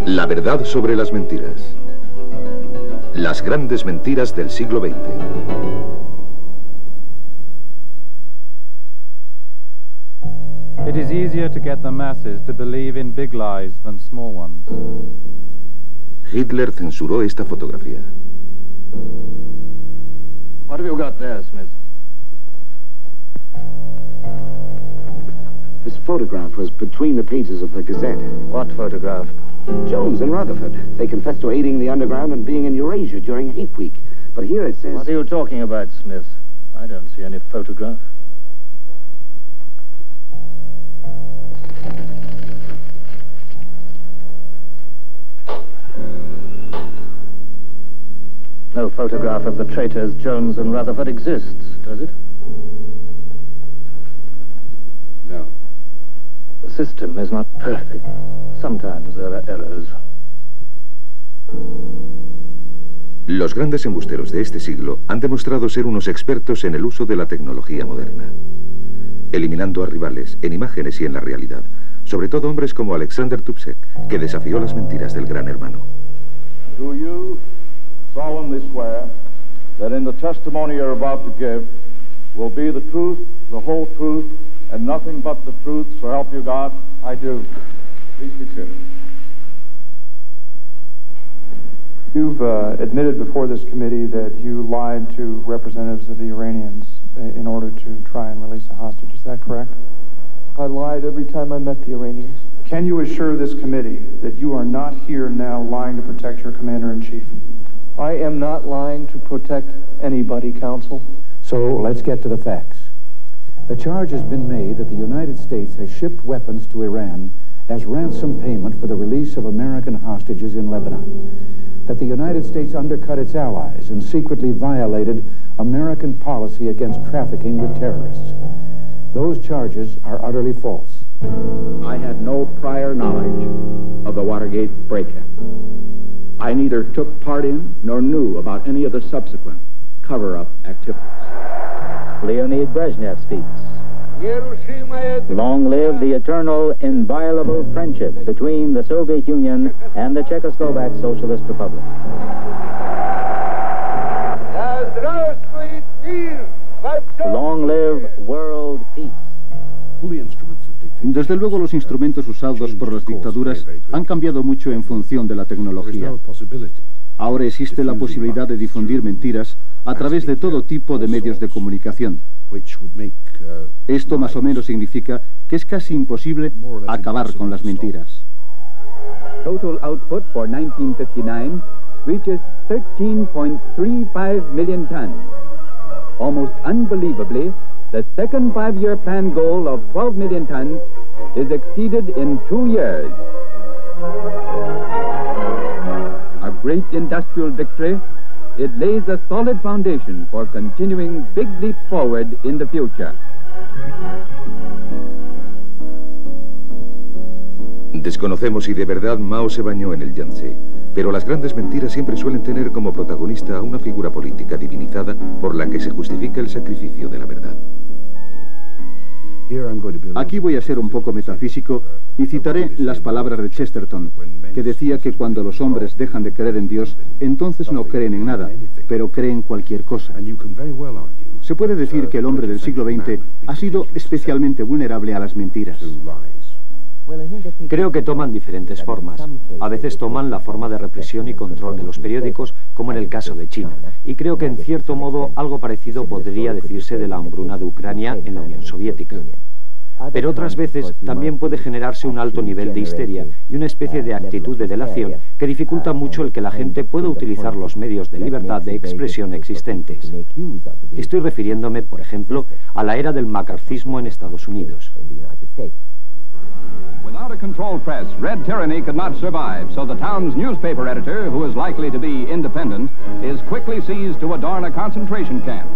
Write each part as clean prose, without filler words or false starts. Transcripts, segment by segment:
La verdad sobre las mentiras. Las grandes mentiras del siglo XX. It is easier to get the masses to believe in big lies than small ones. Hitler censuró esta fotografía. What have you got there, Smith? This photograph was between the pages of the Gazette. What photograph? Jones and Rutherford. They confessed to aiding the underground and being in Eurasia during Hate Week. But here it says... What are you talking about, Smith? I don't see any photograph. No photograph of the traitors Jones and Rutherford exists, does it? No. The system is not perfect. Sometimes there are errors. Los grandes embusteros de este siglo han demostrado ser unos expertos en el uso de la tecnología moderna, eliminando a rivales en imágenes y en la realidad, sobre todo hombres como Alexander Dubček, que desafió las mentiras del Gran Hermano. Do you solemnly swear that in the testimony you're about to give will be the truth, the whole truth, and nothing but the truth, so help you God? I do. Please be seated. You've admitted before this committee that you lied to representatives of the Iranians in order to try and release a hostage. Is that correct? I lied every time I met the Iranians. Can you assure this committee that you are not here now lying to protect your commander-in-chief? I am not lying to protect anybody, Counsel. So let's get to the facts. The charge has been made that the United States has shipped weapons to Iran as ransom payment for the release of American hostages in Lebanon. That the United States undercut its allies and secretly violated American policy against trafficking with terrorists. Those charges are utterly false. I had no prior knowledge of the Watergate break-in. I neither took part in nor knew about any of the subsequent cover-up activities. Leonid Brezhnev speaks. Long live the eternal, inviolable friendship between the Soviet Union and the Czechoslovak Socialist Republic. Long live world peace. Desde luego los instrumentos usados por las dictaduras han cambiado mucho en función de la tecnología. Ahora existe la posibilidad de difundir mentiras a través de todo tipo de medios de comunicación. Esto más o menos significa que es casi imposible acabar con las mentiras. Total output for 1959 reaches 13.35 million tons. Almost unbelievably, the second five-year plan goal of 12 million tons is exceeded in 2 years. A great industrial victory, it lays a solid foundation for continuing big leaps forward in the future. Desconocemos si de verdad Mao se bañó en el Yangtze, pero las grandes mentiras siempre suelen tener como protagonista a una figura política divinizada por la que se justifica el sacrificio de la verdad. Aquí voy a ser un poco metafísico y citaré las palabras de Chesterton, que decía que cuando los hombres dejan de creer en Dios, entonces no creen en nada, pero creen cualquier cosa. Se puede decir que el hombre del siglo XX ha sido especialmente vulnerable a las mentiras. Creo que toman diferentes formas. A veces toman la forma de represión y control de los periódicos, como en el caso de China. Y creo que en cierto modo algo parecido podría decirse de la hambruna de Ucrania en la Unión Soviética. Pero otras veces también puede generarse un alto nivel de histeria y una especie de actitud de delación que dificulta mucho el que la gente pueda utilizar los medios de libertad de expresión existentes. Estoy refiriéndome, por ejemplo, a la era del macarcismo en Estados Unidos. Without a controlled press, red tyranny could not survive, so the town's newspaper editor, who is likely to be independent, is quickly seized to adorn a concentration camp.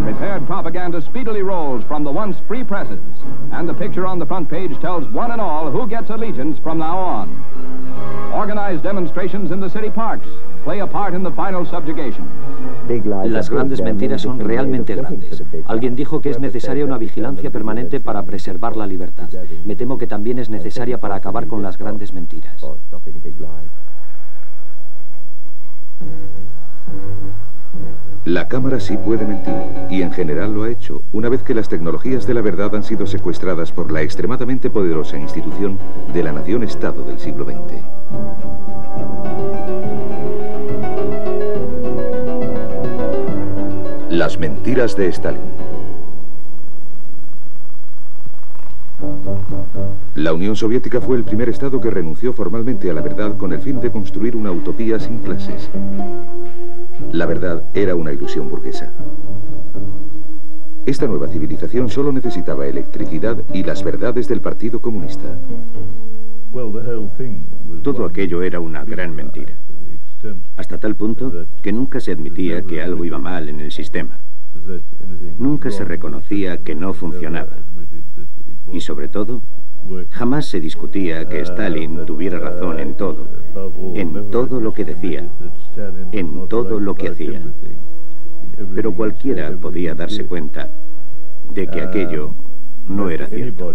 Prepared propaganda speedily rolls from the once free presses, and the picture on the front page tells one and all who gets allegiance from now on. Organized demonstrations in the city parks play a part in the final subjugation. Las grandes mentiras son realmente grandes. Alguien dijo que es necesaria una vigilancia permanente para preservar la libertad. Me temo que también es necesaria para acabar con las grandes mentiras. La cámara sí puede mentir, y en general lo ha hecho, una vez que las tecnologías de la verdad han sido secuestradas por la extremadamente poderosa institución de la nación-estado del siglo XX. Las mentiras de Stalin. La Unión Soviética fue el primer estado que renunció formalmente a la verdad con el fin de construir una utopía sin clases. La verdad era una ilusión burguesa. Esta nueva civilización solo necesitaba electricidad y las verdades del Partido Comunista. Todo aquello era una gran mentira, hasta tal punto que nunca se admitía que algo iba mal en el sistema. Nunca se reconocía que no funcionaba. Y sobre todo, jamás se discutía que Stalin tuviera razón en todo lo que decía, en todo lo que hacía. Pero cualquiera podía darse cuenta de que aquello no era cierto.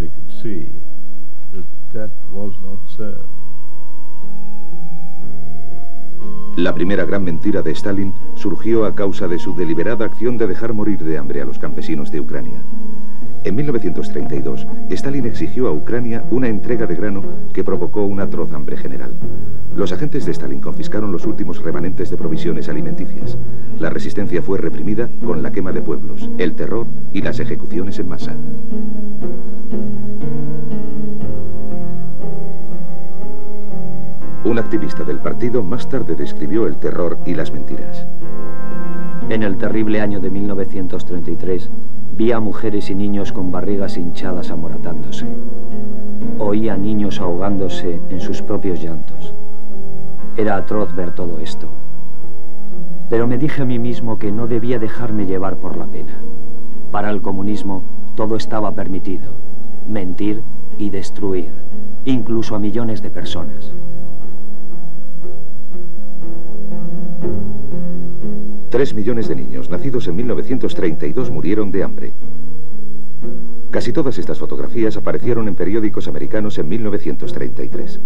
La primera gran mentira de Stalin surgió a causa de su deliberada acción de dejar morir de hambre a los campesinos de Ucrania. En 1932, Stalin exigió a Ucrania una entrega de grano que provocó una atroz hambre general. Los agentes de Stalin confiscaron los últimos remanentes de provisiones alimenticias. La resistencia fue reprimida con la quema de pueblos, el terror y las ejecuciones en masa. Un activista del partido más tarde describió el terror y las mentiras. En el terrible año de 1933, vi a mujeres y niños con barrigas hinchadas amoratándose. Oí a niños ahogándose en sus propios llantos. Era atroz ver todo esto. Pero me dije a mí mismo que no debía dejarme llevar por la pena. Para el comunismo, todo estaba permitido. Mentir y destruir, incluso a millones de personas. 3 millones de niños nacidos en 1932 murieron de hambre. Casi todas estas fotografías aparecieron en periódicos americanos en 1933.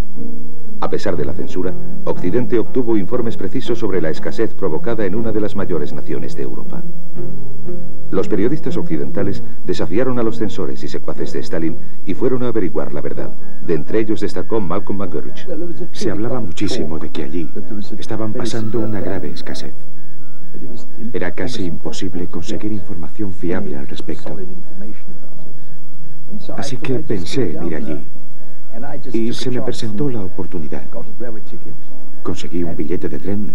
A pesar de la censura, Occidente obtuvo informes precisos sobre la escasez provocada en una de las mayores naciones de Europa. Los periodistas occidentales desafiaron a los censores y secuaces de Stalin y fueron a averiguar la verdad. De entre ellos destacó Malcolm McGurch. Se hablaba muchísimo de que allí estaban pasando una grave escasez. Era casi imposible conseguir información fiable al respecto. Así que pensé en ir allí y se me presentó la oportunidad. Conseguí un billete de tren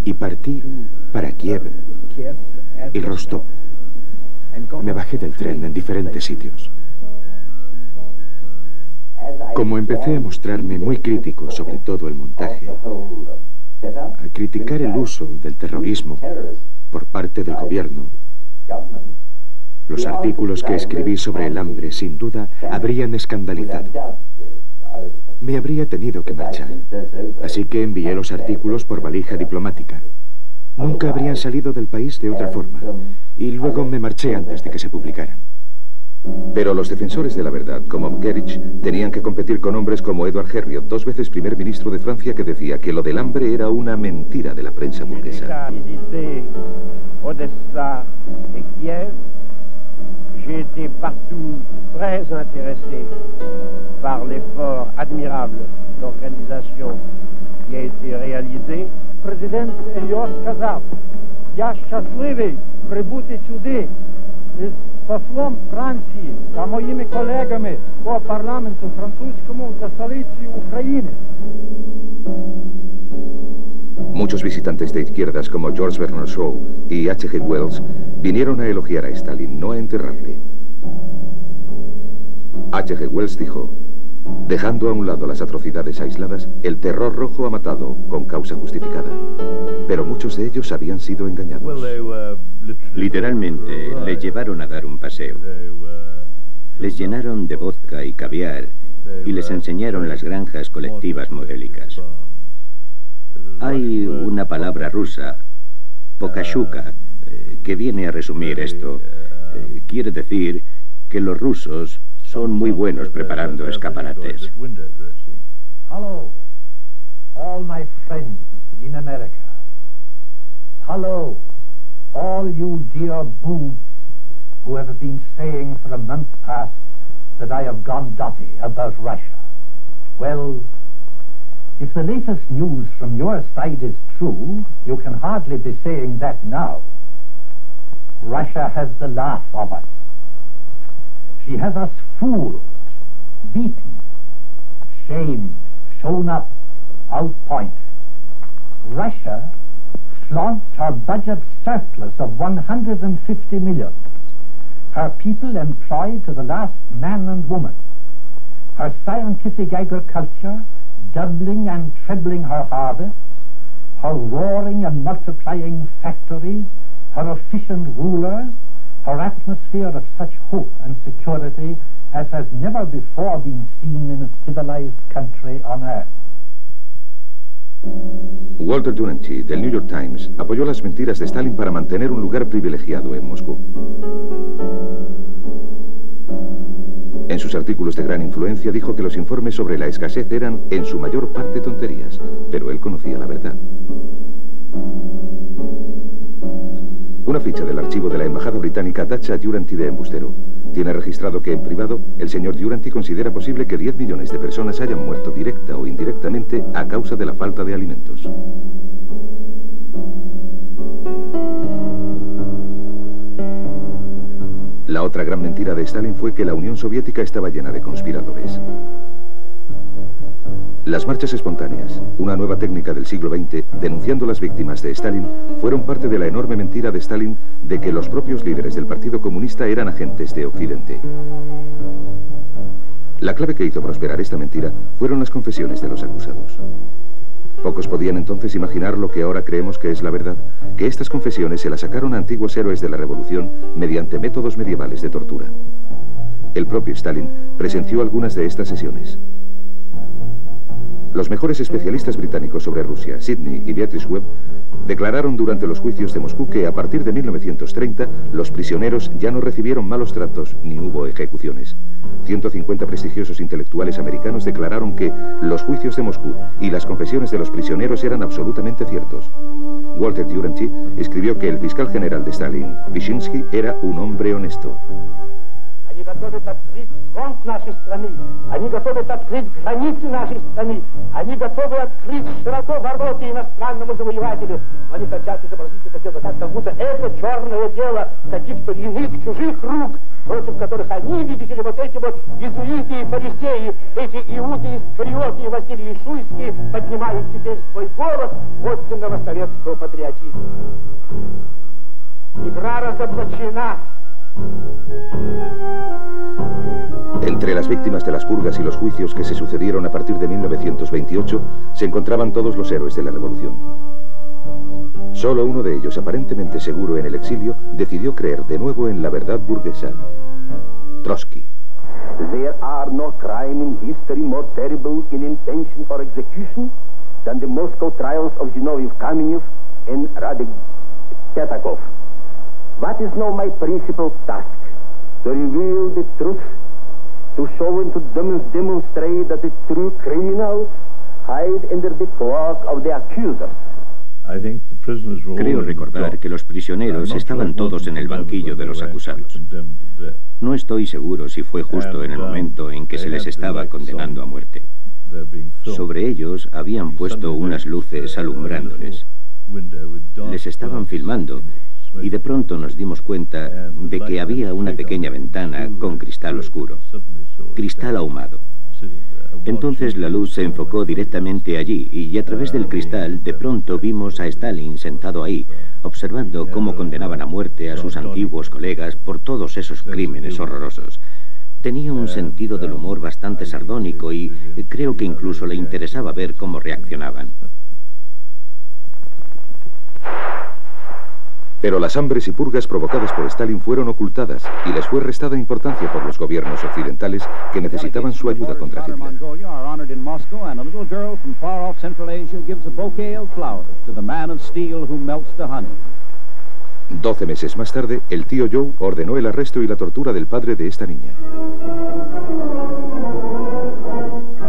y partí para Kiev y Rostov. Me bajé del tren en diferentes sitios. Como empecé a mostrarme muy crítico sobre todo el montaje, a criticar el uso del terrorismo por parte del gobierno, los artículos que escribí sobre el hambre sin duda habrían escandalizado. Me habría tenido que marchar, así que envié los artículos por valija diplomática. Nunca habrían salido del país de otra forma, y luego me marché antes de que se publicaran. Pero los defensores de la verdad, como Mkerich, tenían que competir con hombres como Edward Herriot, 2 veces primer ministro de Francia, que decía que lo del hambre era una mentira de la prensa burguesa. Odessa et Kiev, j'ai été partout très intéressé par l'effort admirable d'organisation qui a été réalisé. Президент Ельос сказав, я щасливий прибути сюди з послом Франції та моїми колегами по парламенту французькому за столиці України. Muchos visitantes de izquierdas como George Bernard Shaw y H.G. Wells vinieron a elogiar a Stalin, no a enterrarle. H.G. Wells dijo: dejando a un lado las atrocidades aisladas, el terror rojo ha matado con causa justificada. Pero muchos de ellos habían sido engañados. Literalmente, les llevaron a dar un paseo. Les llenaron de vodka y caviar y les enseñaron las granjas colectivas modélicas. Hay una palabra rusa Pokashuka, que viene a resumir esto, quiere decir que los rusos son muy buenos preparando escaparates. Hello, all my friends in America. Hello, all you dear boobs who have been saying for a month past that I have gone dotty about Russia. Well, if the latest news from your side is true, you can hardly be saying that now. Russia has the laugh of us. She has us fooled, beaten, shamed, shown up, outpointed. Russia flaunts her budget surplus of 150 million. Her people employed to the last man and woman. Her scientific agriculture doubling and trebling her harvests. Her roaring and multiplying factories. Her efficient rulers. Her atmosphere of such hope and security as has never before been seen in a civilized country on earth. Walter Duranty, del New York Times, apoyó las mentiras de Stalin para mantener un lugar privilegiado en Moscú. En sus artículos de gran influencia dijo que los informes sobre la escasez eran en su mayor parte tonterías, pero él conocía la verdad. Una ficha del archivo de la embajada británica tacha a Duranty de embustero. Tiene registrado que en privado el señor Duranty considera posible que 10 millones de personas hayan muerto directa o indirectamente a causa de la falta de alimentos. La otra gran mentira de Stalin fue que la Unión Soviética estaba llena de conspiradores. Las marchas espontáneas, una nueva técnica del siglo XX, denunciando las víctimas de Stalin, fueron parte de la enorme mentira de Stalin de que los propios líderes del Partido Comunista eran agentes de Occidente. La clave que hizo prosperar esta mentira fueron las confesiones de los acusados. Pocos podían entonces imaginar lo que ahora creemos que es la verdad, que estas confesiones se las sacaron a antiguos héroes de la revolución mediante métodos medievales de tortura. El propio Stalin presenció algunas de estas sesiones. Los mejores especialistas británicos sobre Rusia, Sidney y Beatrice Webb, declararon durante los juicios de Moscú que a partir de 1930 los prisioneros ya no recibieron malos tratos ni hubo ejecuciones. 150 prestigiosos intelectuales americanos declararon que los juicios de Moscú y las confesiones de los prisioneros eran absolutamente ciertos. Walter Duranty escribió que el fiscal general de Stalin, Vyshinsky, era un hombre honesto. Они готовят открыть фронт нашей страны, они готовят открыть границы нашей страны, они готовы открыть широко ворота иностранному завоевателю. Но они хотят изобразить это дело так, как будто это черное дело каких-то иных, чужих рук, против которых они, видите ли, вот эти вот иезуиты и фарисеи, эти Иуды Искариоты и Василий Шуйский поднимают теперь свой голос подлинного советского патриотизма. Игра разоблачена. Entre las víctimas de las purgas y los juicios que se sucedieron a partir de 1928 se encontraban todos los héroes de la revolución. Solo uno de ellos, aparentemente seguro en el exilio, decidió creer de nuevo en la verdad burguesa: Trotsky. There are no crime in history more terrible in intention or execution than the Moscow trials of Zinoviev Kamenev and Radek Petakov. What is now my principal task? To reveal the truth, to show and to demonstrate that the true criminals hide under the cloak of the accusers. Creo recordar que los prisioneros estaban todos en el banquillo de los acusados. No estoy seguro si fue justo en el momento en que se les estaba condenando a muerte. Sobre ellos habían puesto unas luces alumbrándoles. Les estaban filmando y de pronto nos dimos cuenta de que había una pequeña ventana con cristal oscuro, cristal ahumado. Entonces la luz se enfocó directamente allí y a través del cristal de pronto vimos a Stalin sentado ahí, observando cómo condenaban a muerte a sus antiguos colegas por todos esos crímenes horrorosos. Tenía un sentido del humor bastante sardónico y creo que incluso le interesaba ver cómo reaccionaban. Pero las hambres y purgas provocadas por Stalin fueron ocultadas y les fue restada importancia por los gobiernos occidentales que necesitaban su ayuda contra Hitler. 12 meses más tarde, el tío Joe ordenó el arresto y la tortura del padre de esta niña.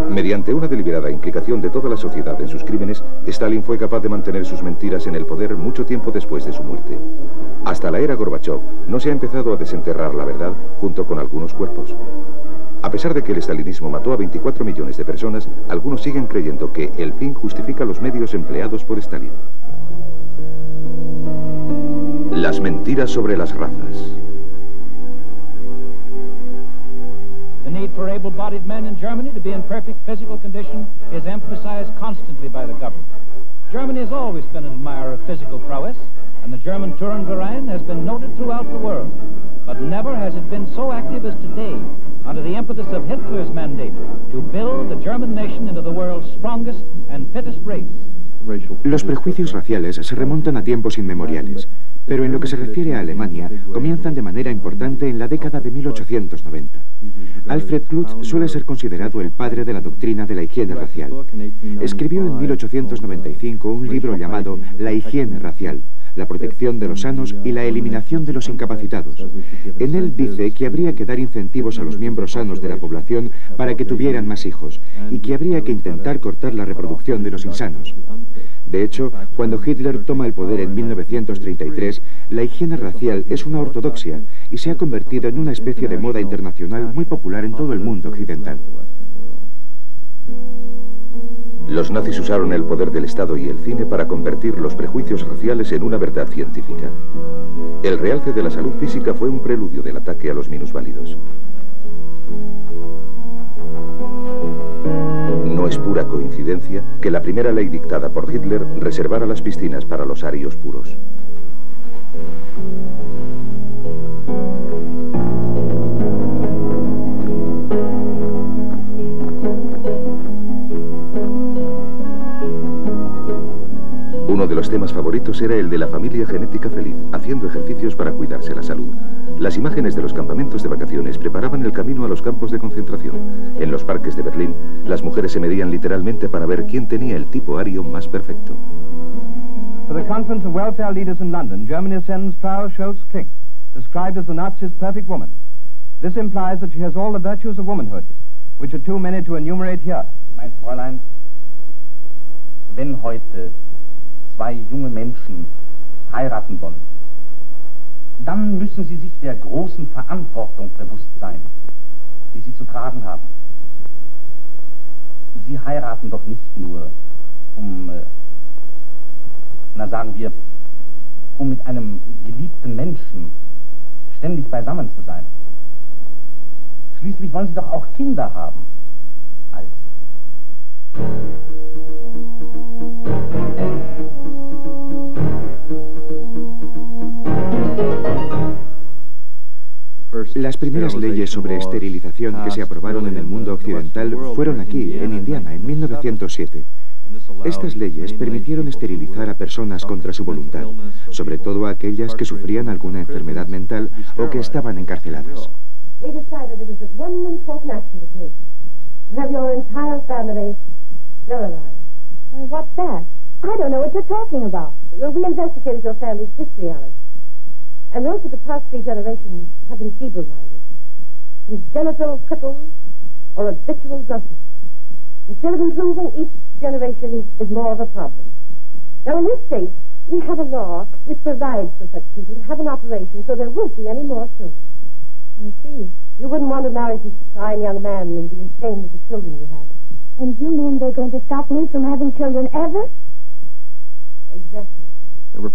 Mediante una deliberada implicación de toda la sociedad en sus crímenes, Stalin fue capaz de mantener sus mentiras en el poder mucho tiempo después de su muerte. Hasta la era Gorbachev no se ha empezado a desenterrar la verdad junto con algunos cuerpos. A pesar de que el stalinismo mató a 24 millones de personas, algunos siguen creyendo que el fin justifica los medios empleados por Stalin. Las mentiras sobre las razas. The need for able-bodied men in Germany to be in perfect physical condition is emphasized constantly by the government. Germany has always been an admirer of physical prowess, and the German Turnverein has been noted throughout the world. But never has it been so active as today, under the impetus of Hitler's mandate to build the German nation into the world's strongest and fittest race. Los prejuicios raciales se remontan a tiempos inmemoriales, pero en lo que se refiere a Alemania, comienzan de manera importante en la década de 1890. Alfred Klutz suele ser considerado el padre de la doctrina de la higiene racial. Escribió en 1895 un libro llamado La higiene racial, la protección de los sanos y la eliminación de los incapacitados. En él dice que habría que dar incentivos a los miembros sanos de la población para que tuvieran más hijos, y que habría que intentar cortar la reproducción de los insanos. De hecho, cuando Hitler toma el poder en 1933, la higiene racial es una ortodoxia y se ha convertido en una especie de moda internacional muy popular en todo el mundo occidental. Los nazis usaron el poder del Estado y el cine para convertir los prejuicios raciales en una verdad científica. El realce de la salud física fue un preludio del ataque a los minusválidos. No es pura coincidencia que la primera ley dictada por Hitler reservara las piscinas para los arios puros. Uno de los temas favoritos era el de la familia genética feliz, haciendo ejercicios para cuidarse la salud. Las imágenes de los campamentos de vacaciones preparaban el camino a los campos de concentración. En los parques de Berlín, las mujeres se medían literalmente para ver quién tenía el tipo ario más perfecto. For the Conference of Welfare Leaders in London, Germany sends Frau Scholz-Klink, described as the Nazis' perfect woman. This implies that she has all the virtues of womanhood, which are too many to enumerate here. Mein Fräulein, wenn heute zwei junge Menschen heiraten wollen, dann müssen sie sich der großen Verantwortung bewusst sein, die sie zu tragen haben. Sie heiraten doch nicht nur, sagen wir, mit einem geliebten Menschen ständig beisammen zu sein. Schließlich wollen sie doch auch Kinder haben. Las primeras leyes sobre esterilización que se aprobaron en el mundo occidental fueron aquí, en Indiana, en 1907. Estas leyes permitieron esterilizar a personas contra su voluntad, sobre todo a aquellas que sufrían alguna enfermedad mental o que estaban encarceladas. Why, what's that? I don't know what you're talking about. Well, we investigated your family's history, Alice. And those of the past 3 generations have been feeble-minded, congenital cripples, or habitual drunkards. Instead of improving, each generation is more of a problem. Now, in this state, we have a law which provides for such people to have an operation so there won't be any more children. I see. You wouldn't want to marry some fine young man and be ashamed of the children you had. And you mean they're going to stop me from having children ever? Exactly.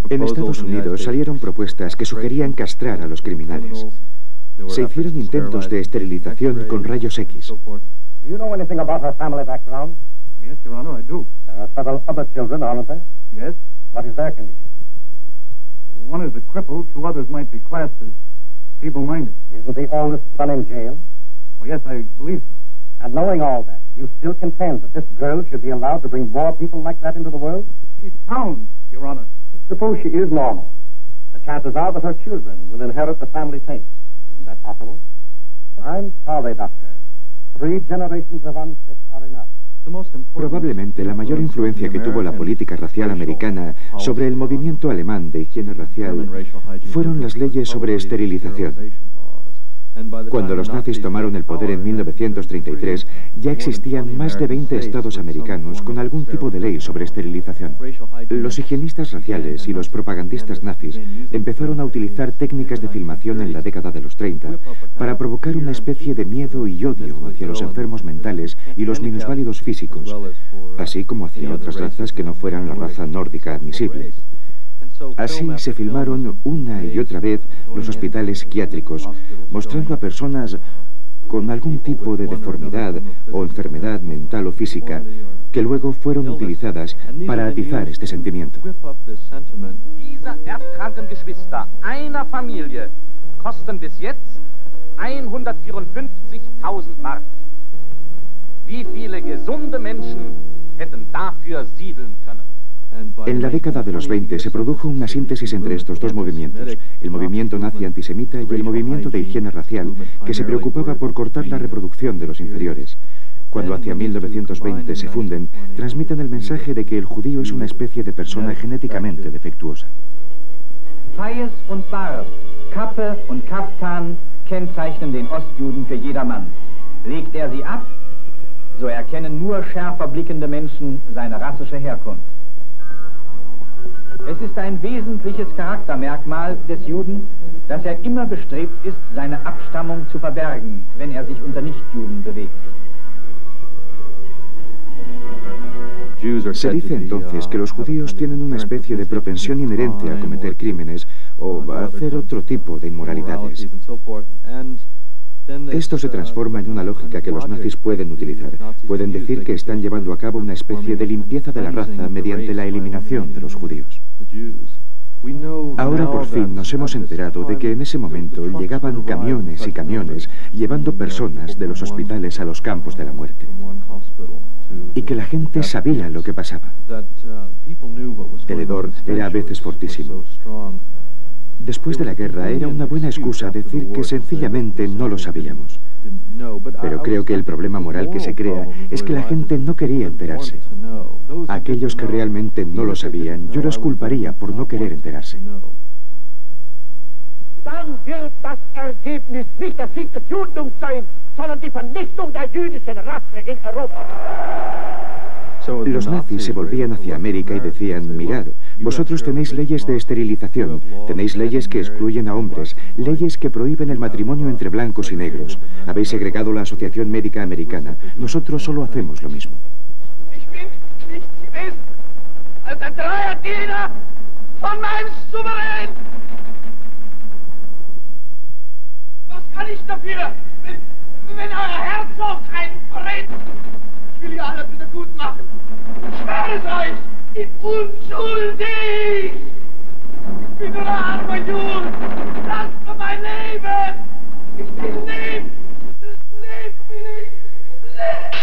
En Estados Unidos salieron propuestas que sugerían castrar a los criminales. Se hicieron intentos de esterilización con rayos X. Do you know anything about her family background? Yes, Your Honor, I do. There are several other children, aren't there? Yes. What is their condition? One is a cripple, 2 others might be classed as feeble-minded. Isn't the oldest son in jail? Well, yes, I believe so. And knowing all that, you still contend that this girl should be allowed to bring more people like that into the world? She's sound, Your Honor. Suppose she is normal. The chances are that her children will inherit the family taint. Isn't that possible? I'm sorry, Doctor. 3 generations of unfit are enough. Probablemente la mayor influencia que tuvo la política racial americana sobre el movimiento alemán de higiene racial fueron las leyes sobre esterilización. Cuando los nazis tomaron el poder en 1933, ya existían más de 20 estados americanos con algún tipo de ley sobre esterilización. Los higienistas raciales y los propagandistas nazis empezaron a utilizar técnicas de filmación en la década de los 30 para provocar una especie de miedo y odio hacia los enfermos mentales y los minusválidos físicos, así como hacia otras razas que no fueran la raza nórdica admisible. Así se filmaron una y otra vez los hospitales psiquiátricos, mostrando a personas con algún tipo de deformidad o enfermedad mental o física que luego fueron utilizadas para atizar este sentimiento. Diese erbkranken Geschwister einer Familie kosten bis jetzt 154.000 Mark. Wie viele gesunde Menschen hätten dafür siedeln können? En la década de los 20 se produjo una síntesis entre estos dos movimientos, el movimiento nazi antisemita y el movimiento de higiene racial, que se preocupaba por cortar la reproducción de los inferiores. Cuando hacia 1920 se funden, transmiten el mensaje de que el judío es una especie de persona genéticamente defectuosa. Feis und Bart, Kappe und Kaftan kennzeichnen den Ostjuden für jedermann. Legt sie ab, so erkennen nur schärfer blickende Menschen seine rassische Herkunft. Es ist ein wesentliches Charaktermerkmal des Juden, dass immer bestrebt ist, seine Abstammung zu verbergen, wenn sich unter Nichtjuden bewegt. Se dice entonces que los judíos tienen una especie de propensión inherente a cometer crímenes o a hacer otro tipo de inmoralidades. Esto se transforma en una lógica que los nazis pueden utilizar. Pueden decir que están llevando a cabo una especie de limpieza de la raza mediante la eliminación de los judíos. Ahora por fin nos hemos enterado de que en ese momento llegaban camiones y camiones llevando personas de los hospitales a los campos de la muerte. Y que la gente sabía lo que pasaba. El hedor era a veces fortísimo. Después de la guerra era una buena excusa decir que sencillamente no lo sabíamos. Pero creo que el problema moral que se crea es que la gente no quería enterarse. A aquellos que realmente no lo sabían, yo los culparía por no querer enterarse. Dann wird das Ergebnis nicht der Sieg des Judentums sein, sondern die Vernichtung der jüdischen Rasse in Europa. Los nazis se volvían hacia América y decían, mirad, vosotros tenéis leyes de esterilización, tenéis leyes que excluyen a hombres, leyes que prohíben el matrimonio entre blancos y negros. Habéis segregado la Asociación Médica Americana. Nosotros solo hacemos lo mismo. Ich bin nichts gewesen als ein treuer Diener von meinem Souverän. Was kann ich dafür, wenn euer Herzog ein Verräter? Ich will ja alles wieder gut machen. Ich schwöre es euch, ich bin unschuldig. Ich bin nur ein armer Jude. Lasst mir mein Leben. Ich will leben. Das Leben will ich leben.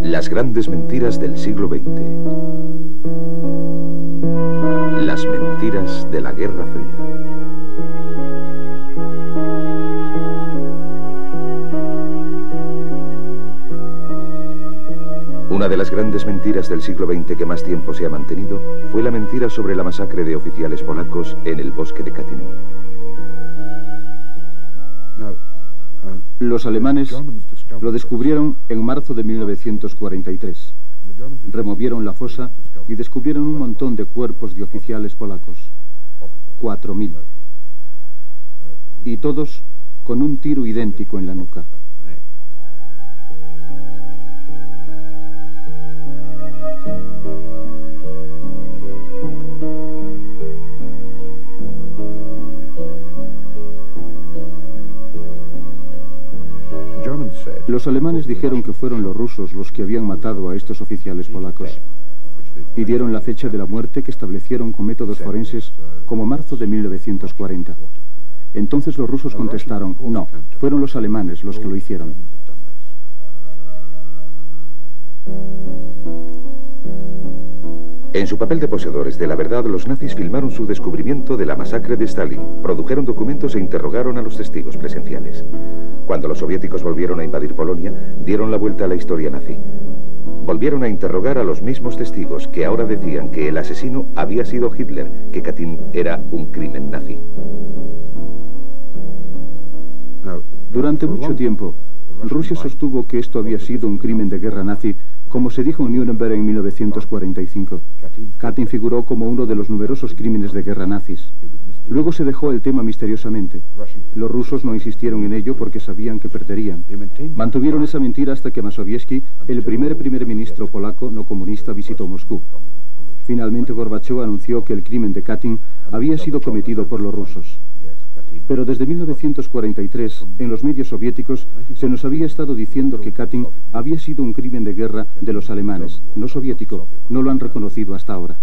Las grandes mentiras del siglo XX. Las mentiras de la Guerra Fría. Una de las grandes mentiras del siglo XX que más tiempo se ha mantenido fue la mentira sobre la masacre de oficiales polacos en el bosque de Katyn. Los alemanes lo descubrieron en marzo de 1943. Removieron la fosa y descubrieron un montón de cuerpos de oficiales polacos. 4.000. Y todos con un tiro idéntico en la nuca. Los alemanes dijeron que fueron los rusos los que habían matado a estos oficiales polacos y dieron la fecha de la muerte que establecieron con métodos forenses como marzo de 1940. Entonces los rusos contestaron, no, fueron los alemanes los que lo hicieron. En su papel de poseedores de la verdad, los nazis filmaron su descubrimiento de la masacre de Stalin, produjeron documentos e interrogaron a los testigos presenciales. Cuando los soviéticos volvieron a invadir Polonia, dieron la vuelta a la historia nazi. Volvieron a interrogar a los mismos testigos que ahora decían que el asesino había sido Hitler, que Katyn era un crimen nazi. Durante mucho tiempo, Rusia sostuvo que esto había sido un crimen de guerra nazi, como se dijo en Nuremberg en 1945. Katyn figuró como uno de los numerosos crímenes de guerra nazis. Luego se dejó el tema misteriosamente. Los rusos no insistieron en ello porque sabían que perderían. Mantuvieron esa mentira hasta que Mazowiecki, el primer ministro polaco no comunista, visitó Moscú. Finalmente Gorbachev anunció que el crimen de Katyn había sido cometido por los rusos. Pero desde 1943, en los medios soviéticos, se nos había estado diciendo que Katyn había sido un crimen de guerra de los alemanes, no soviético. No lo han reconocido hasta ahora.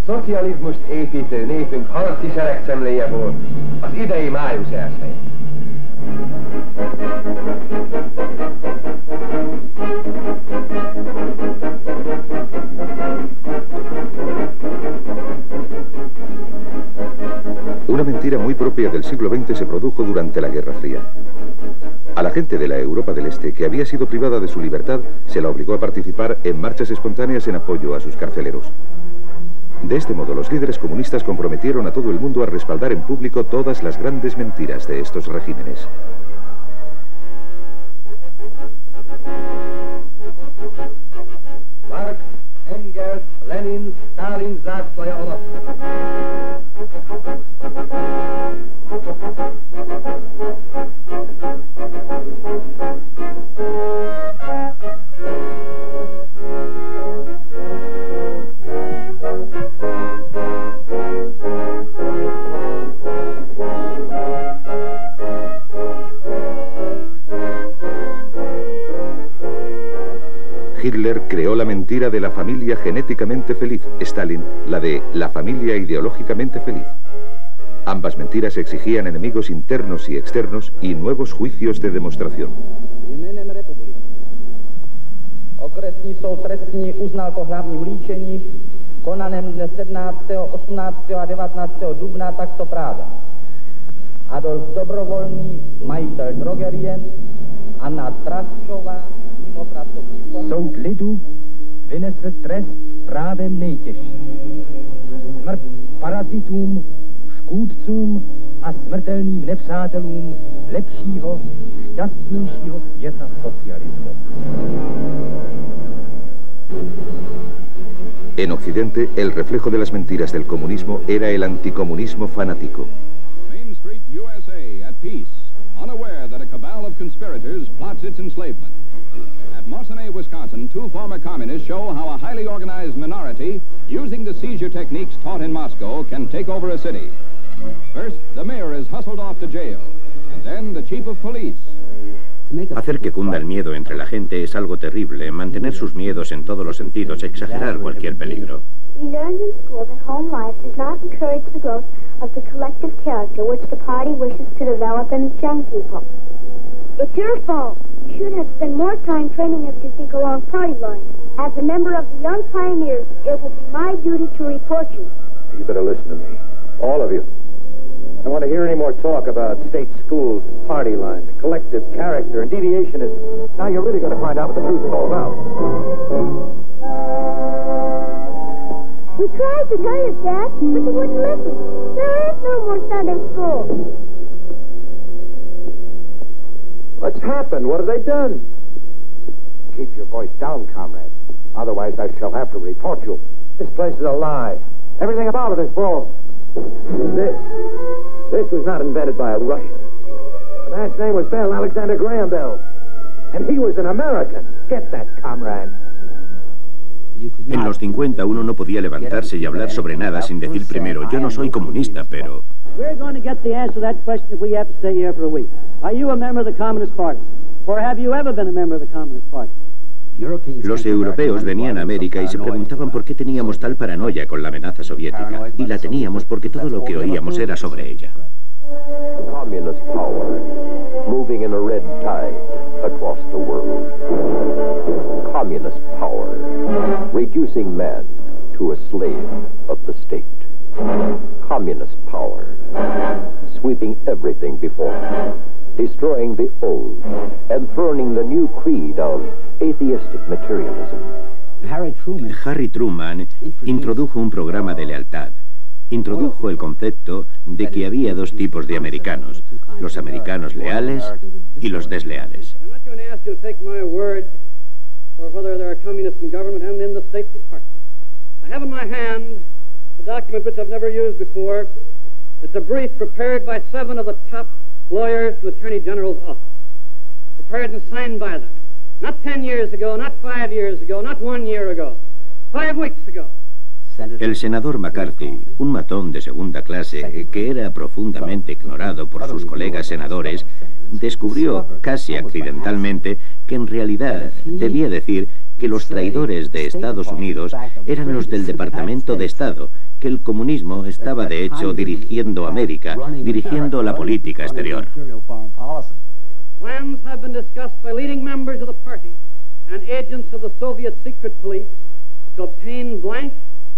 Szocializmust építő népünk harci seregszemléje volt az idei május 1-én. Una mentira muy propia del siglo XX se produjo durante la Guerra Fría. A la gente de la Europa del Este, que había sido privada de su libertad, se la obligó a participar en marchas espontáneas en apoyo a sus carceleros. De este modo, los líderes comunistas comprometieron a todo el mundo a respaldar en público todas las grandes mentiras de estos regímenes. Marx, Engels, Lenin, Stalin, Zarskoya, Olaf. Hitler creó la mentira de la familia genéticamente feliz, Stalin la de la familia ideológicamente feliz. Ambas mentiras exigían enemigos internos y externos y nuevos juicios de demostración. Okresní soud trestní uznal po hlavním líčení konaném dne 17., 18. a 19. dubna takto právem. Adolf Dobrovolný, majitel drogerie, Anna Trasčová, mimo pracovní pomoc. Soud lidu vynesl trest právem nejtěžší. Smrt parazitům, škůdcům a smrtelným nepřátelům lepšího, šťastnějšího světa socialismu. En Occidente, el reflejo de las mentiras del comunismo era el anticomunismo fanático. Main Street, USA, at peace, unaware that a cabal of conspirators plots its enslavement. At Mosinee, Wisconsin, 2 former communists show how a highly organized minority, using the seizure techniques taught in Moscow, can take over a city. First, the mayor is hustled off to jail, and then the chief of police. Hacer que cunda el miedo entre la gente es algo terrible. Mantener sus miedos en todos los sentidos, exagerar cualquier peligro. We learned in school that home life does not encourage the growth of the collective character which the party wishes to develop in its young people. It's your fault. You should have spent more time training us to think along party lines. As a member of the Young Pioneers, it will be my duty to report you. You better listen to me, all of you. I don't want to hear any more talk about state schools and party lines and collective character and deviationism. Now you're really going to find out what the truth is all about. We tried to tell you, Dad, but you wouldn't listen. There is no more Sunday school. What's happened? What have they done? Keep your voice down, comrades. Otherwise, I shall have to report you. This place is a lie. Everything about it is false. This was not invented by a Russian. The man's name was Bell, Alexander Graham Bell. And he was an American. Get that, comrade. You En los 50 uno no podía levantarse y hablar sobre nada sin decir primero, yo no soy comunista, pero... We're going to get the answer to that question if we have to stay here for a week. Are you a member of the Communist Party? Or have you ever been a member of the Communist Party? Los europeos venían a América y se preguntaban por qué teníamos tal paranoia con la amenaza soviética. Y la teníamos porque todo lo que oíamos era sobre ella. Communist power, moving in a red tide across the world. Communist power, reducing man to a slave of the state. Communist power, sweeping everything before him, destroying the old, enthroning the new creed of atheistic materialism. Harry Truman introdujo un programa de lealtad. Introdujo el concepto de que había dos tipos de americanos, los americanos leales y los desleales. I'm not going to ask you to take my word for whether there are communists in government and in the State Department. I have in my hand a document which I've never used before. It's a brief prepared by 7 of the top lawyers in the Attorney General's office. Prepared and signed by them. Not 10 years ago, not 5 years ago, not 1 year ago. 5 weeks ago. El senador McCarthy, un matón de segunda clase que era profundamente ignorado por sus colegas senadores, descubrió casi accidentalmente que en realidad debía decir que los traidores de Estados Unidos eran los del Departamento de Estado, que el comunismo estaba de hecho dirigiendo América, dirigiendo la política exterior. Plans have been discussed by leading members of the party and agents of the Soviet secret police to obtain blank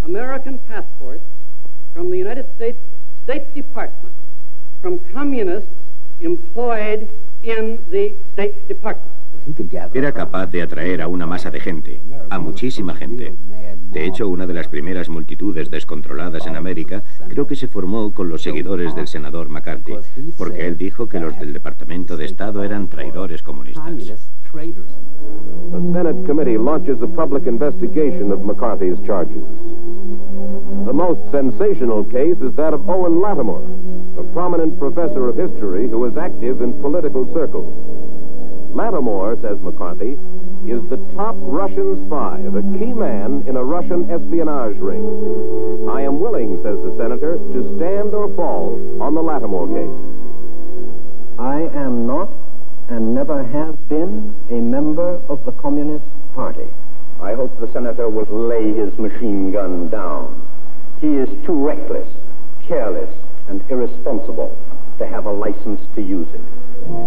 American passports from the United States State Department from communists employed in the State Department. Era capaz de atraer a una masa de gente, a muchísima gente. De hecho, una de las primeras multitudes descontroladas en América creo que se formó con los seguidores del senador McCarthy, porque él dijo que los del Departamento de Estado eran traidores comunistas. The Senate committee launches a public investigation of McCarthy's charges. The most sensational case is that of Owen Lattimore, a prominent professor of history who is active in political circles. Lattimore, says McCarthy, is the top Russian spy, the key man in a Russian espionage ring. I am willing, says the senator, to stand or fall on the Lattimore case. I am not and never have been a member of the Communist Party. I hope the senator will lay his machine gun down. He is too reckless, careless, and irresponsible to have a license to use it.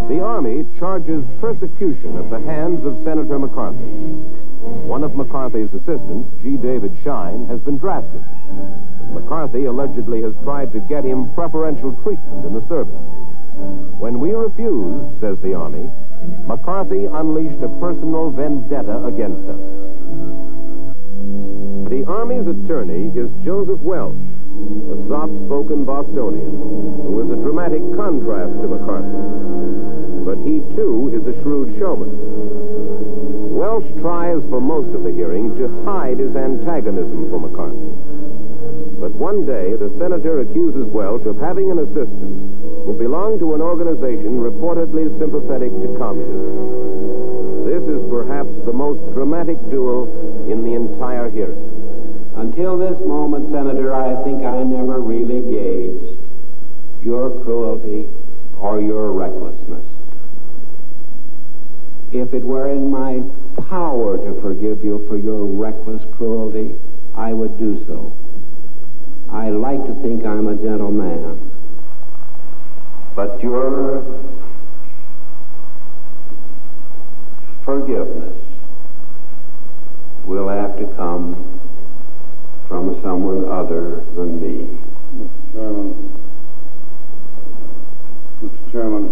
The Army charges persecution at the hands of Senator McCarthy. One of McCarthy's assistants, G. David Shine, has been drafted. But McCarthy allegedly has tried to get him preferential treatment in the service. When we refused, says the Army, McCarthy unleashed a personal vendetta against us. The Army's attorney is Joseph Welch, a soft-spoken Bostonian, who is a dramatic contrast to McCarthy. But he, too, is a shrewd showman. Welch tries for most of the hearing to hide his antagonism for McCarthy. But one day, the senator accuses Welch of having an assistant who belonged to an organization reportedly sympathetic to communism. This is perhaps the most dramatic duel in the entire hearing. Until this moment, Senator, I think I never really gauged your cruelty or your recklessness. If it were in my power to forgive you for your reckless cruelty, I would do so. I like to think I'm a gentleman. But your forgiveness will have to come from someone other than me. Mr. Chairman,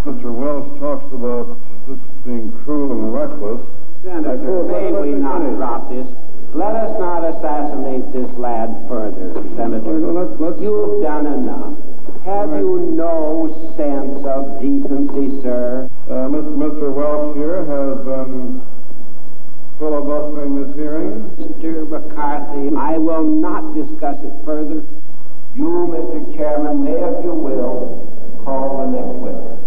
Mr. Wells talks about this being cruel and reckless. Senator, may we not drop this? Let us not assassinate this lad further, Senator. You've done enough. Have you no sense of decency, sir? Mr. Welch here has been filibustering this hearing. Mr. McCarthy, I will not discuss it further. You, Mr. Chairman, may, if you will, call the next witness.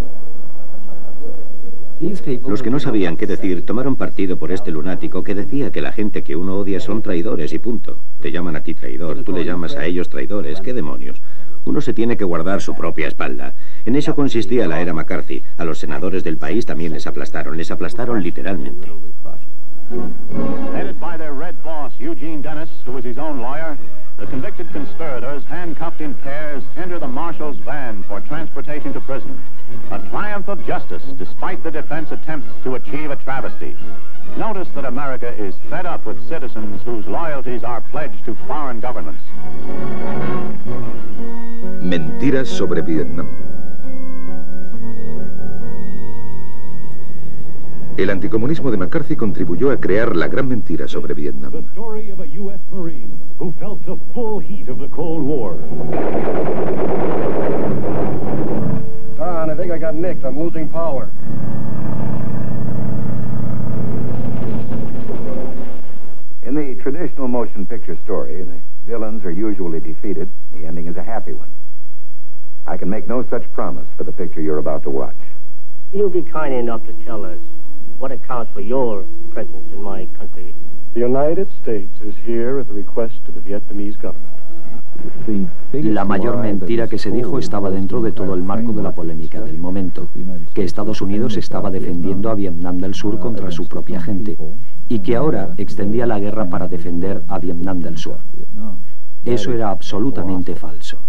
Los que no sabían qué decir tomaron partido por este lunático que decía que la gente que uno odia son traidores y punto. Te llaman a ti traidor, tú le llamas a ellos traidores. ¿Qué demonios? Uno se tiene que guardar su propia espalda. En eso consistía la era McCarthy. A los senadores del país también les aplastaron literalmente. Headed by their red boss, Eugene Dennis, who was his own lawyer, the convicted conspirators, handcuffed in pairs, enter the marshal's van for transportation to prison. A triumph of justice, despite the defense attempts to achieve a travesty. Notice that America is fed up with citizens whose loyalties are pledged to foreign governments. Mentiras sobre Vietnam. El anticomunismo de McCarthy contribuyó a crear la gran mentira sobre Vietnam. Don, I think I got nicked. I'm losing power. In the traditional motion picture story, the villains are usually defeated. The ending is a happy one. I can make no such promise for the picture you're about to watch. You'll be kind enough to tell us what accounts for your presence in my country. The United States is here at the request of the Vietnamese government. La mayor mentira que se dijo estaba dentro de todo el marco de la polémica del momento, que Estados Unidos estaba defendiendo a Vietnam del Sur contra su propia gente, y que ahora extendía la guerra para defender a Vietnam del Sur. Eso era absolutamente falso.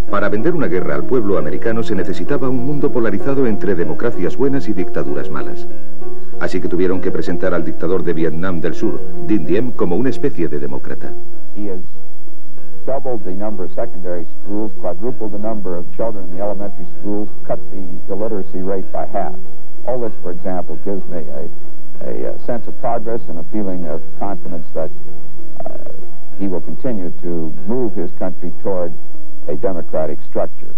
Para vender una guerra al pueblo americano se necesitaba un mundo polarizado entre democracias buenas y dictaduras malas. Así que tuvieron que presentar al dictador de Vietnam del Sur, Dinh Diem, como una especie de demócrata. He has doubled the number of secondary schools, quadrupled the number of children in the elementary schools, cut the illiteracy rate by half. All this, for example, gives me a sense of progress and a feeling of confidence that he will continue to move his country toward a democratic structure.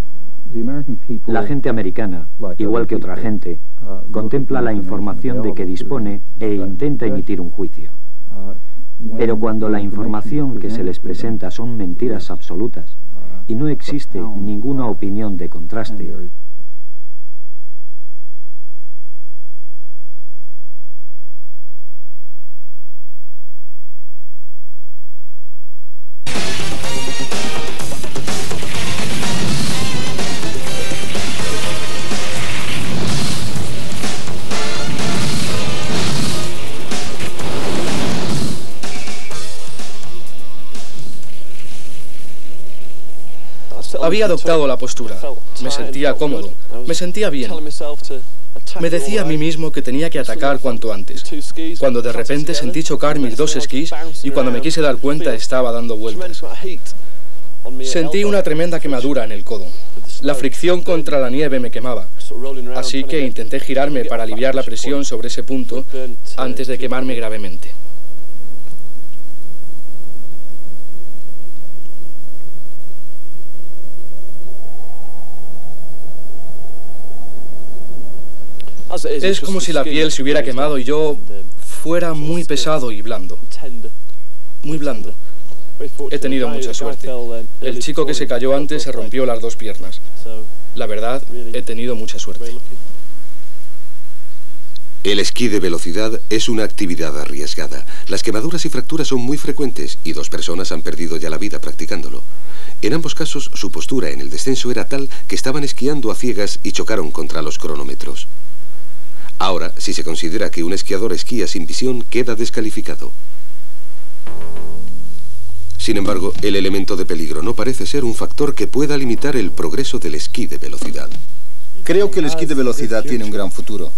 La gente americana, igual que otra gente, contempla la información de que dispone e intenta emitir un juicio. Pero cuando la información que se les presenta son mentiras absolutas y no existe ninguna opinión de contraste, Había adoptado la postura. Me sentía cómodo. Me sentía bien. Me decía a mí mismo que tenía que atacar cuanto antes. Cuando de repente sentí chocar mis dos esquís y cuando me quise dar cuenta estaba dando vueltas. Sentí una tremenda quemadura en el codo. La fricción contra la nieve me quemaba. Así que intenté girarme para aliviar la presión sobre ese punto antes de quemarme gravemente. Es como si la piel se hubiera quemado y yo fuera muy pesado y blando. Muy blando. He tenido mucha suerte. El chico que se cayó antes se rompió las dos piernas. La verdad, he tenido mucha suerte. El esquí de velocidad es una actividad arriesgada. Las quemaduras y fracturas son muy frecuentes y 2 personas han perdido ya la vida practicándolo. En ambos casos, su postura en el descenso era tal que estaban esquiando a ciegas y chocaron contra los cronómetros. Ahora, si se considera que un esquiador esquía sin visión, queda descalificado. Sin embargo, el elemento de peligro no parece ser un factor que pueda limitar el progreso del esquí de velocidad. Creo que el esquí de velocidad tiene un gran futuro.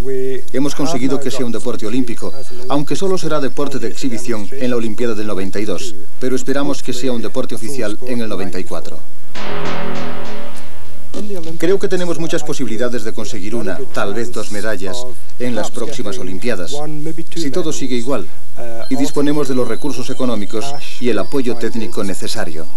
Hemos conseguido que sea un deporte olímpico, aunque solo será deporte de exhibición en la Olimpiada del 92, pero esperamos que sea un deporte oficial en el 94. Creo que tenemos muchas posibilidades de conseguir una, tal vez 2 medallas en las próximas Olimpiadas, si todo sigue igual, y disponemos de los recursos económicos y el apoyo técnico necesario.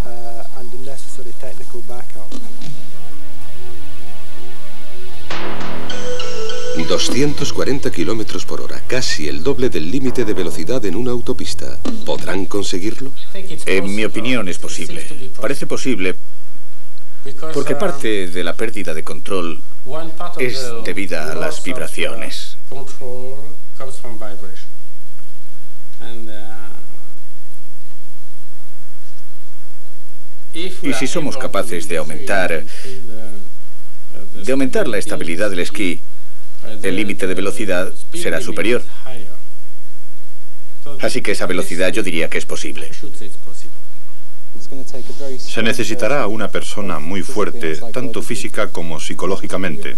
240 kilómetros por hora, casi el doble del límite de velocidad en una autopista. ¿Podrán conseguirlo? En mi opinión es posible. Parece posible porque parte de la pérdida de control es debida a las vibraciones. Y si somos capaces de aumentar la estabilidad del esquí, el límite de velocidad será superior. Así que esa velocidad yo diría que es posible. Se necesitará una persona muy fuerte, tanto física como psicológicamente.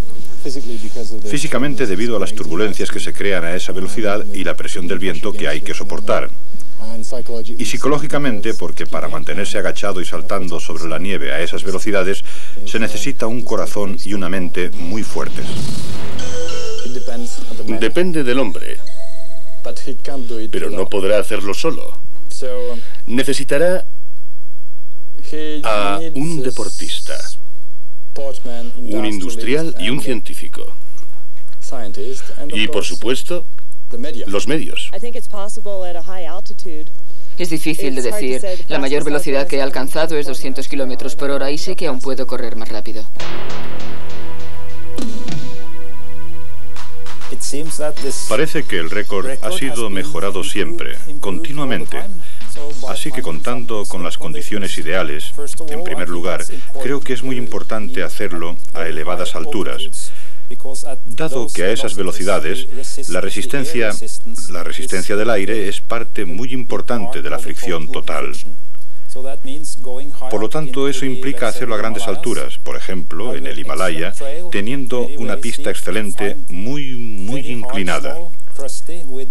Físicamente debido a las turbulencias que se crean a esa velocidad y la presión del viento que hay que soportar. Y psicológicamente porque para mantenerse agachado y saltando sobre la nieve a esas velocidades se necesita un corazón y una mente muy fuertes. Depende del hombre, pero no podrá hacerlo solo. Necesitará a un deportista, un industrial y un científico. Y, por supuesto, los medios. Es difícil de decir. La mayor velocidad que he alcanzado es 200 kilómetros por hora y sé que aún puedo correr más rápido. Parece que el récord ha sido mejorado siempre, continuamente. Así que contando con las condiciones ideales, en primer lugar, creo que es muy importante hacerlo a elevadas alturas, dado que a esas velocidades la resistencia del aire es parte muy importante de la fricción total. Por lo tanto, eso implica hacerlo a grandes alturas, por ejemplo, en el Himalaya, teniendo una pista excelente muy inclinada.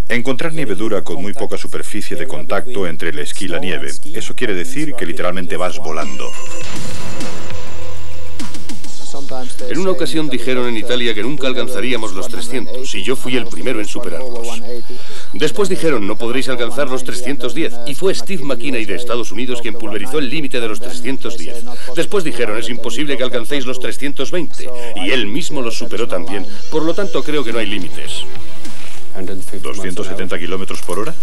Encontrar nieve dura con muy poca superficie de contacto entre el esquí y la nieve. Eso quiere decir que literalmente vas volando. En una ocasión dijeron en Italia que nunca alcanzaríamos los 300 y yo fui el primero en superarlos. Después dijeron no podréis alcanzar los 310 y fue Steve McKinney de Estados Unidos quien pulverizó el límite de los 310. Después dijeron es imposible que alcancéis los 320 y él mismo los superó también. Por lo tanto creo que no hay límites. ¿270 kilómetros por hora?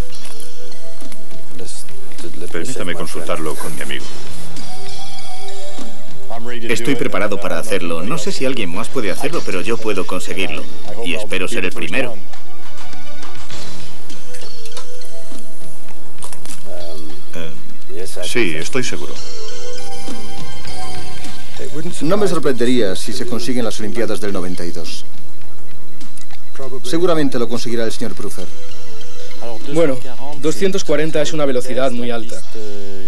Permítame consultarlo con mi amigo. Estoy preparado para hacerlo. No sé si alguien más puede hacerlo, pero yo puedo conseguirlo. Y espero ser el primero. Sí, estoy seguro. No me sorprendería si se consiguen las Olimpiadas del 92. Seguramente lo conseguirá el señor Prufer. Bueno, 240 es una velocidad muy alta.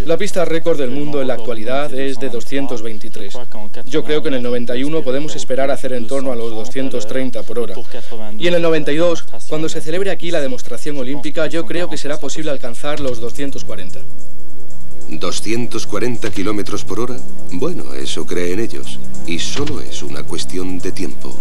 La pista récord del mundo en la actualidad es de 223. Yo creo que en el 91 podemos esperar hacer en torno a los 230 por hora. Y en el 92, cuando se celebre aquí la demostración olímpica, yo creo que será posible alcanzar los 240. ¿240 kilómetros por hora? Bueno, eso creen ellos. Y solo es una cuestión de tiempo.